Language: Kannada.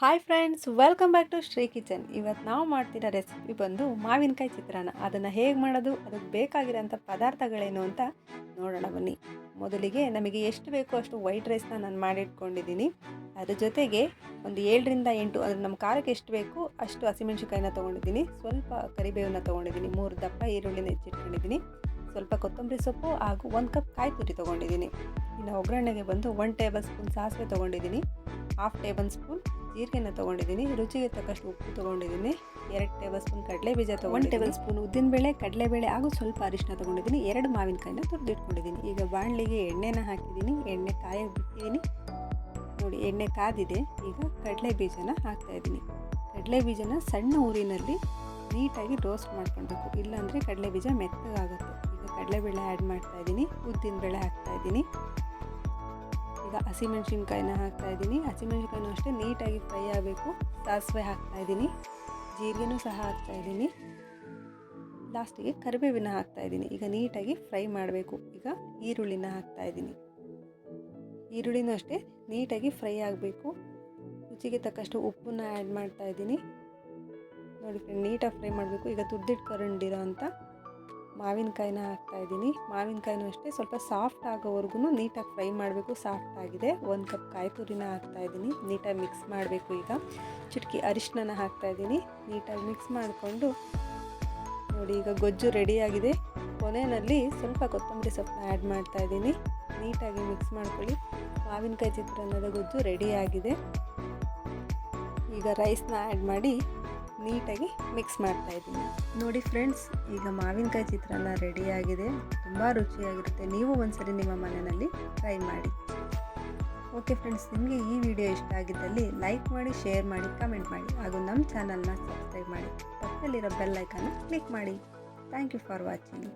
Hi friends, welcome back to Shri kitchen. ಇವತ್ತು ನಾವು ಮಾಡ್ತಿರೋ ರೆಸಿಪಿ ಬಂದು ಮಾವಿನಕಾಯಿ ಚಿತ್ರಾನ್ನ. ಅದನ್ನು ಹೇಗೆ ಮಾಡೋದು, ಅದಕ್ಕೆ ಬೇಕಾಗಿರೋಂಥ ಪದಾರ್ಥಗಳೇನು ಅಂತ ನೋಡೋಣ ಬನ್ನಿ. ಮೊದಲಿಗೆ ನಮಗೆ ಎಷ್ಟು ಬೇಕೋ ಅಷ್ಟು ವೈಟ್ ರೈಸ್ನ ನಾನು ಮಾಡಿಟ್ಕೊಂಡಿದ್ದೀನಿ. ಅದ್ರ ಜೊತೆಗೆ ಒಂದು 7ರಿಂದ 8 ಅದು ನಮ್ಮ ಖಾರಕ್ಕೆ ಎಷ್ಟು ಬೇಕು ಅಷ್ಟು ಹಸಿಮೆಣ್ಸಿಕಾಯಿನ ತೊಗೊಂಡಿದ್ದೀನಿ. ಸ್ವಲ್ಪ ಕರಿಬೇವನ್ನ ತೊಗೊಂಡಿದ್ದೀನಿ, 3 ದಪ್ಪ ಈರುಳ್ಳಿನ ಹೆಚ್ಚಿಟ್ಕೊಂಡಿದ್ದೀನಿ, ಸ್ವಲ್ಪ ಕೊತ್ತಂಬರಿ ಸೊಪ್ಪು ಹಾಗೂ 1 ಕಪ್ ಕಾಯಿ ತುರಿ ತೊಗೊಂಡಿದ್ದೀನಿ. ಇನ್ನು ಒಗ್ಗರಣೆಗೆ ಬಂದು 1 ಟೇಬಲ್ ಸ್ಪೂನ್ ಸಾಸಿವೆ ತೊಗೊಂಡಿದ್ದೀನಿ, 1/2 ಟೇಬಲ್ ಸ್ಪೂನ್ ಜೀರಿಗೆನ ತೊಗೊಂಡಿದ್ದೀನಿ, ರುಚಿಗೆ ತಕ್ಕಷ್ಟು ಉಪ್ಪು ತೊಗೊಂಡಿದ್ದೀನಿ, 2 ಟೇಬಲ್ ಸ್ಪೂನ್ ಕಡಲೆಬೀಜ ತೊಗೊಂಡು 1 ಟೇಬಲ್ ಸ್ಪೂನ್ ಉದ್ದಿನಬೇಳೆ, ಕಡಲೆಬೇಳೆ ಹಾಗೂ ಸ್ವಲ್ಪ ಅರಿಶಿನ ತೊಗೊಂಡಿದ್ದೀನಿ, 2 ಮಾವಿನಕಾಯಿನ ತುರಿದಿಟ್ಕೊಂಡಿದ್ದೀನಿ. ಈಗ ಬಾಣಲಿಗೆ ಎಣ್ಣೆನ ಹಾಕಿದ್ದೀನಿ, ಎಣ್ಣೆ ಕಾಯಕ್ಕೆ ಬಿಟ್ಟಿದ್ದೀನಿ. ನೋಡಿ, ಎಣ್ಣೆ ಕಾದಿದೆ. ಈಗ ಕಡಲೆಬೀಜನ ಹಾಕ್ತಾಯಿದ್ದೀನಿ. ಕಡಲೆಬೀಜನ ಸಣ್ಣ ಊರಿನಲ್ಲಿ ನೀಟಾಗಿ ರೋಸ್ಟ್ ಮಾಡ್ಕೊಳ್ಬೇಕು, ಇಲ್ಲಾಂದರೆ ಕಡಲೆಬೀಜ ಮೆತ್ತಗಾಗುತ್ತೆ. ಈಗ ಕಡಲೆಬೇಳೆ ಆ್ಯಡ್ ಮಾಡ್ತಾಯಿದ್ದೀನಿ, ಉದ್ದಿನಬೇಳೆ ಹಾಕ್ತಾಯಿದ್ದೀನಿ. ಈಗ ಹಸಿಮೆಣ್ಸಿನ್ಕಾಯಿನ ಹಾಕ್ತಾಯಿದ್ದೀನಿ. ಹಸಿಮೆಣ್ಸಿನ್ಕಾಯಿನೂ ಅಷ್ಟೇ ನೀಟಾಗಿ ಫ್ರೈ ಆಗಬೇಕು. ಸಾಸಿವೆ ಹಾಕ್ತಾಯಿದ್ದೀನಿ, ಜೀರಿಗೆನೂ ಸಹ ಹಾಕ್ತಾಯಿದ್ದೀನಿ, ಲಾಸ್ಟಿಗೆ ಕರಿಬೇವಿನ ಹಾಕ್ತಾಯಿದ್ದೀನಿ. ಈಗ ನೀಟಾಗಿ ಫ್ರೈ ಮಾಡಬೇಕು. ಈಗ ಈರುಳ್ಳಿನ ಹಾಕ್ತಾಯಿದ್ದೀನಿ. ಈರುಳ್ಳಿನೂ ಅಷ್ಟೇ ನೀಟಾಗಿ ಫ್ರೈ ಆಗಬೇಕು. ರುಚಿಗೆ ತಕ್ಕಷ್ಟು ಉಪ್ಪನ್ನ ಆ್ಯಡ್ ಮಾಡ್ತಾಯಿದ್ದೀನಿ. ನೋಡಿ ಫ್ರೆಂಡ್, ನೀಟಾಗಿ ಫ್ರೈ ಮಾಡಬೇಕು. ಈಗ ತುರಿದಿಟ್ಕೊಂಡಿರೋ ಅಂಥ ಮಾವಿನಕಾಯಿನ ಹಾಕ್ತಾಯಿದ್ದೀನಿ. ಮಾವಿನಕಾಯಿನೂ ಅಷ್ಟೇ ಸ್ವಲ್ಪ ಸಾಫ್ಟ್ ಆಗೋವರೆಗೂ ನೀಟಾಗಿ ಫ್ರೈ ಮಾಡಬೇಕು. ಸಾಫ್ಟ್ ಆಗಿದೆ. 1 ಕಪ್ ಕಾಯಿ ತುರಿನ ಹಾಕ್ತಾಯಿದ್ದೀನಿ, ನೀಟಾಗಿ ಮಿಕ್ಸ್ ಮಾಡಬೇಕು. ಈಗ ಚಿಟಕಿ ಅರಿಶಿನ ಹಾಕ್ತಾಯಿದ್ದೀನಿ, ನೀಟಾಗಿ ಮಿಕ್ಸ್ ಮಾಡಿಕೊಂಡು ನೋಡಿ, ಈಗ ಗೊಜ್ಜು ರೆಡಿಯಾಗಿದೆ. ಕೊನೆಯಲ್ಲಿ ಸ್ವಲ್ಪ ಕೊತ್ತಂಬರಿ ಸೊಪ್ಪನ್ನ ಆ್ಯಡ್ ಮಾಡ್ತಾಯಿದ್ದೀನಿ. ನೀಟಾಗಿ ಮಿಕ್ಸ್ ಮಾಡ್ಕೊಳ್ಳಿ. ಮಾವಿನಕಾಯಿ ಚಿತ್ರಾನ್ನದ ಗೊಜ್ಜು ರೆಡಿಯಾಗಿದೆ. ಈಗ ರೈಸ್ನ ಆ್ಯಡ್ ಮಾಡಿ ನೀಟಾಗಿ ಮಿಕ್ಸ್ ಮಾಡ್ತಾಯಿದ್ದೀನಿ. ನೋಡಿ ಫ್ರೆಂಡ್ಸ್, ಈಗ ಮಾವಿನಕಾಯಿ ಚಿತ್ರಾನ್ನ ರೆಡಿಯಾಗಿದೆ. ತುಂಬ ರುಚಿಯಾಗಿರುತ್ತೆ. ನೀವು ಒಂದ್ಸರಿ ನಿಮ್ಮ ಮನೆಯಲ್ಲಿ ಟ್ರೈ ಮಾಡಿ. ಓಕೆ ಫ್ರೆಂಡ್ಸ್, ನಿಮಗೆ ಈ ವಿಡಿಯೋ ಇಷ್ಟ ಆಗಿದ್ದಲ್ಲಿ ಲೈಕ್ ಮಾಡಿ, ಶೇರ್ ಮಾಡಿ, ಕಮೆಂಟ್ ಮಾಡಿ ಹಾಗೂ ನಮ್ಮ ಚಾನಲ್ನ ಸಬ್ಸ್ಕ್ರೈಬ್ ಮಾಡಿ. ಪಕ್ಕದಲ್ಲಿರೋ ಬೆಲ್ ಐಕಾನ್ನ ಕ್ಲಿಕ್ ಮಾಡಿ. Thank you for watching.